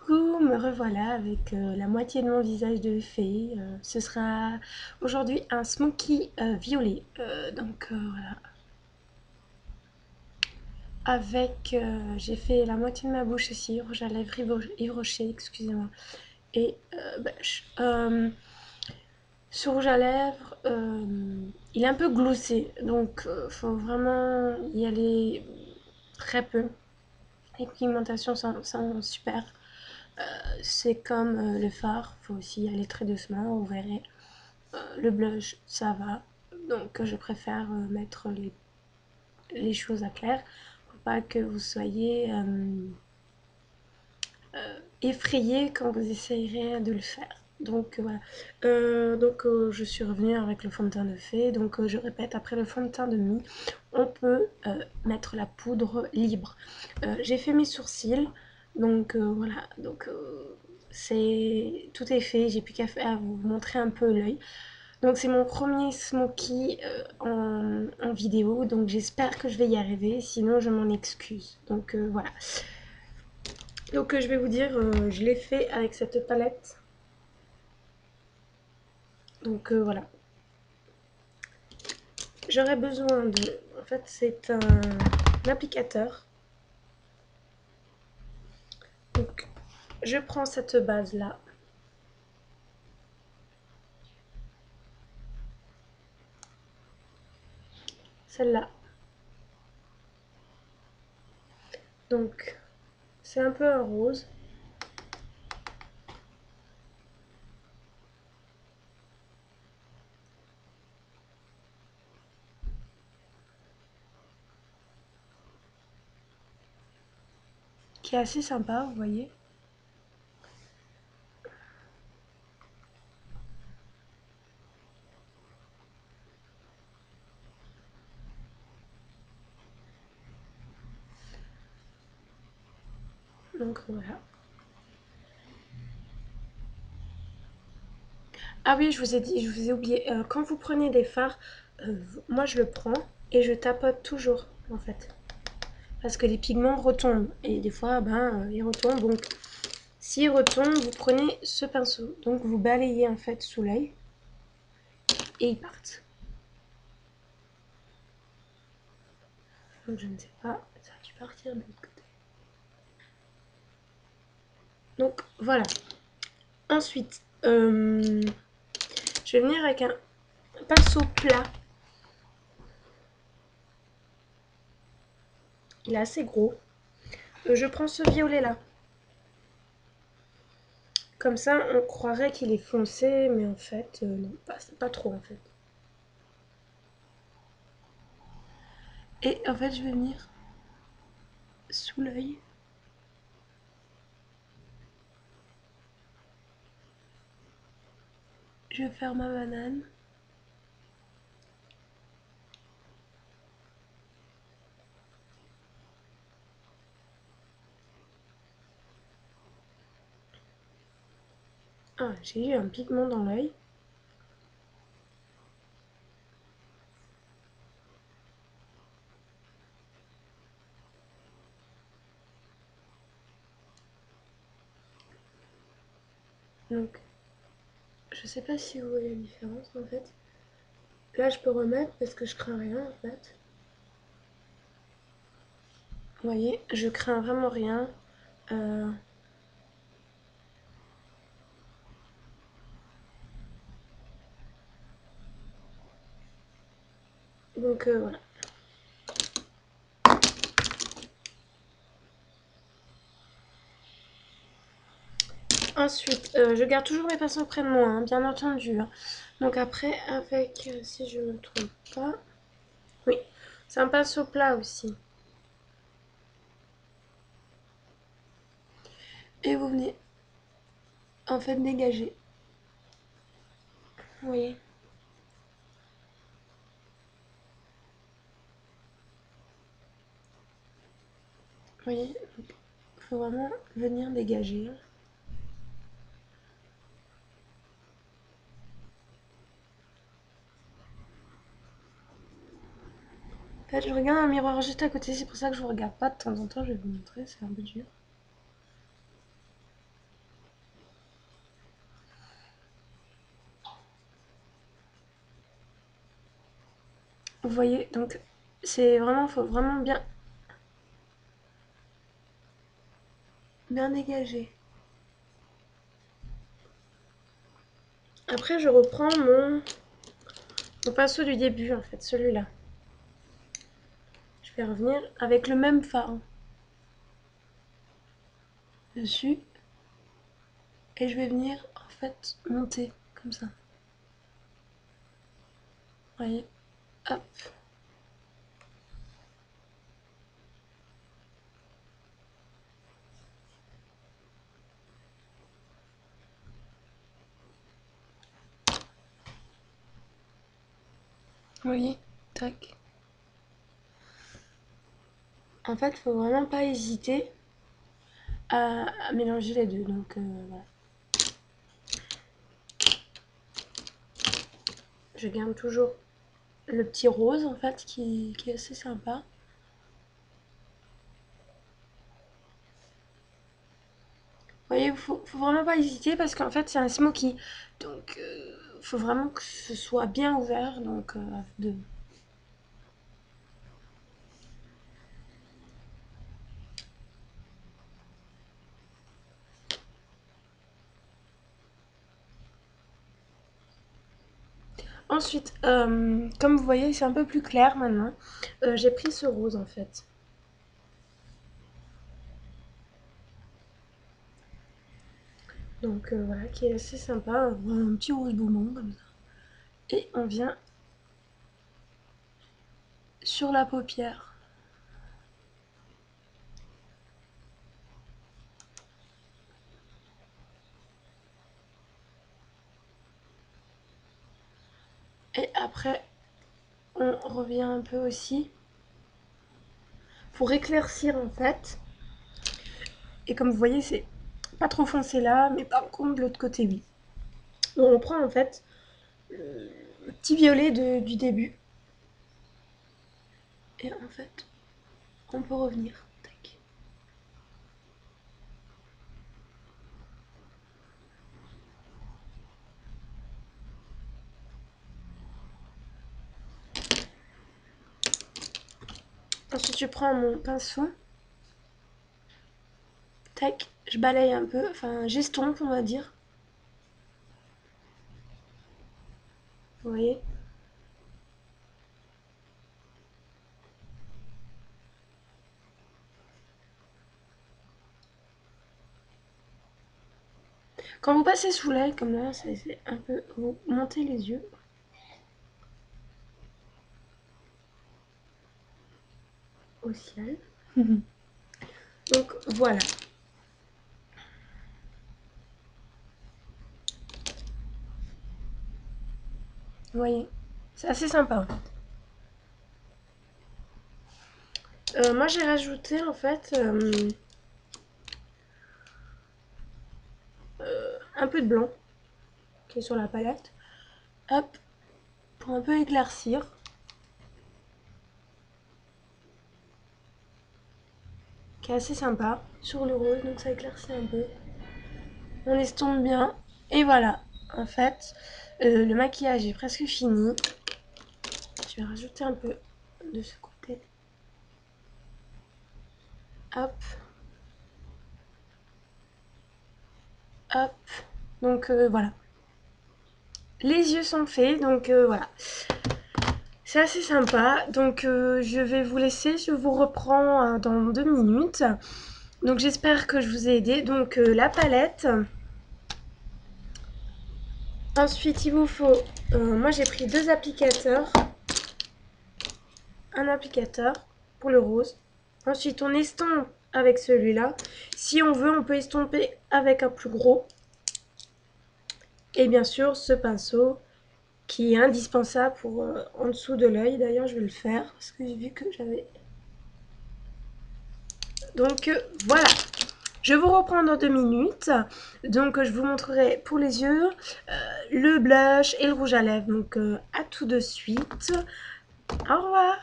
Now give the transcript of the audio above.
Coucou, me revoilà avec la moitié de mon visage de fée. Ce sera aujourd'hui un smoky violet. Voilà. Avec, j'ai fait la moitié de ma bouche ici, rouge à lèvres Yves Rocher, excusez-moi. Et blush. Ce rouge à lèvres, il est un peu gloussé, donc faut vraiment y aller très peu. Les pigmentations sont super. C'est comme le fard, faut aussi y aller très doucement, vous verrez. Le blush, ça va. Donc je préfère mettre les choses à clair pour pas que vous soyez effrayé quand vous essayerez de le faire. Donc voilà. Je suis revenue avec le fond de teint de fée. Donc je répète, après le fond de teint de mie, on peut mettre la poudre libre. J'ai fait mes sourcils. Donc voilà. C'est tout est fait. J'ai plus qu'à vous montrer un peu l'œil. Donc c'est mon premier smoky en vidéo. Donc j'espère que je vais y arriver. Sinon je m'en excuse. Donc voilà. Donc je vais vous dire, je l'ai fait avec cette palette. Donc voilà. J'aurais besoin de... En fait, c'est un applicateur. Donc je prends cette base-là. Celle-là. Donc c'est un peu un rose. Qui est assez sympa, vous voyez. Donc voilà. Ah oui, je vous ai dit, je vous ai oublié. Quand vous prenez des fards, moi je le prends et je tapote toujours en fait. Parce que les pigments retombent. Et des fois, ils retombent. Donc s'ils retombent, vous prenez ce pinceau. Donc vous balayez en fait sous l'œil. Et ils partent. Donc je ne sais pas, ça a dû partir de l'autre côté. Donc voilà. Ensuite, je vais venir avec un pinceau plat. Il est assez gros. Je prends ce violet là. Comme ça, on croirait qu'il est foncé, mais en fait, non, pas trop en fait. Et en fait, je vais venir sous l'œil. Je vais faire ma banane. Ah, j'ai eu un pigment dans l'œil. Donc, je sais pas si vous voyez la différence en fait. Là, je peux remettre parce que je crains rien en fait. Vous voyez, je crains vraiment rien. Euh, voilà. Ensuite, je garde toujours mes pinceaux près de moi, hein, bien entendu. Hein. Donc après, avec, si je me trompe pas, oui, c'est un pinceau plat aussi. Et vous venez en fait dégager. Vous voyez. Vous voyez, il faut vraiment venir dégager. En fait, je regarde un miroir juste à côté, c'est pour ça que je vous regarde pas de temps en temps, je vais vous montrer, c'est un peu dur. Vous voyez, donc c'est vraiment, faut vraiment bien dégager. Après, je reprends mon pinceau du début, en fait, celui-là. Je vais revenir avec le même fard dessus. Et je vais venir, en fait, monter, comme ça. Vous voyez, hop. Vous voyez, tac. En fait, faut vraiment pas hésiter à mélanger les deux. Donc voilà. Je garde toujours le petit rose en fait qui est assez sympa. Vous voyez, faut vraiment pas hésiter parce qu'en fait c'est un smoky. Donc faut vraiment que ce soit bien ouvert. Donc de... Ensuite, comme vous voyez, c'est un peu plus clair maintenant. J'ai pris ce rose en fait. Donc voilà, qui est assez sympa. Un petit rose bonbon comme ça. Et on vient sur la paupière. Et après, on revient un peu aussi pour éclaircir en fait. Et comme vous voyez, c'est pas trop foncé là, mais par contre de l'autre côté, oui. Donc on prend en fait le petit violet du début. Et en fait, on peut revenir. Tac. Ensuite, je prends mon pinceau. Tac, je balaye un peu, enfin j'estompe on va dire. Vous voyez? Quand vous passez sous l'œil comme là, c'est un peu... Vous montez les yeux. Au ciel. Donc voilà. Vous voyez? C'est assez sympa. Moi j'ai rajouté en fait un peu de blanc qui est sur la palette. Hop, pour un peu éclaircir. Qui est assez sympa sur le rose, donc ça éclaircit un peu. On estompe bien. Et voilà, en fait, le maquillage est presque fini. Je vais rajouter un peu de ce côté. Hop. Hop. Donc voilà. Les yeux sont faits, donc voilà. C'est assez sympa. Donc je vais vous laisser, je vous reprends dans 2 minutes. Donc j'espère que je vous ai aidé. Donc la palette. Ensuite il vous faut, moi j'ai pris 2 applicateurs. Un applicateur pour le rose. Ensuite on estompe avec celui-là. Si on veut on peut estomper avec un plus gros. Et bien sûr ce pinceau qui est indispensable pour en dessous de l'œil. D'ailleurs je vais le faire parce que j'ai vu que j'avais... Donc voilà. Je vous reprends dans 2 minutes. Donc je vous montrerai pour les yeux le blush et le rouge à lèvres. Donc à tout de suite. Au revoir.